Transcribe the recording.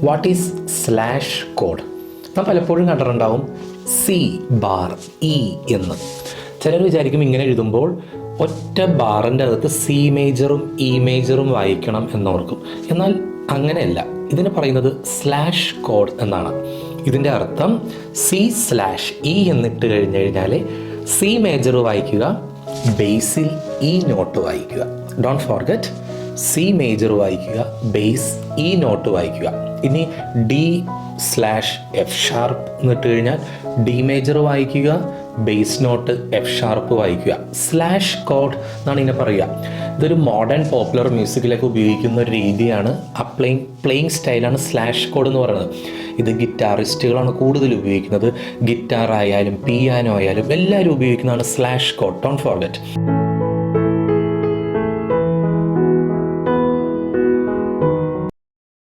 What is slash code? നാം പലപ്പോഴും കണ്ടിട്ടുണ്ടാവും C ബാർ E എന്ന്. ചിലർ വിചാരിക്കും ഇങ്ങനെ എഴുതുമ്പോൾ ഒറ്റ ബാറിൻ്റെ അകത്ത് C മേജറും E മേജറും വായിക്കണം എന്നോർക്കും. എന്നാൽ അങ്ങനെയല്ല. ഇതിന് പറയുന്നത് സ്ലാഷ് കോഡ് എന്നാണ്. ഇതിൻ്റെ അർത്ഥം C/E എന്നിട്ട് കഴിഞ്ഞ് കഴിഞ്ഞാൽ C മേജർ വായിക്കുക, ബേസിൽ E നോട്ട് വായിക്കുക. ഡോണ്ട് ഫോർഗെറ്റ്, C മേജർ വായിക്കുക, ബേസ് E നോട്ട് വായിക്കുക. ഇനി D/F# എന്നിട്ട് കഴിഞ്ഞാൽ D മേജർ വായിക്കുക, ബേസ് നോട്ട് F# വായിക്കുക. സ്ലാഷ് കോഡ് എന്നാണ് ഇതിനെ പറയുക. ഇതൊരു മോഡേൺ പോപ്പുലർ മ്യൂസിക്കിലൊക്കെ ഉപയോഗിക്കുന്ന ഒരു രീതിയാണ്. ആ പ്ലേയിങ് സ്റ്റൈലാണ് സ്ലാഷ് കോഡ് എന്ന് പറയുന്നത്. ഇത് ഗിറ്റാറിസ്റ്റുകളാണ് കൂടുതൽ ഉപയോഗിക്കുന്നത്. ഗിറ്റാർ ആയാലും പിയാനോ ആയാലും എല്ലാവരും ഉപയോഗിക്കുന്നതാണ് സ്ലാഷ് കോഡ്. Don't forget.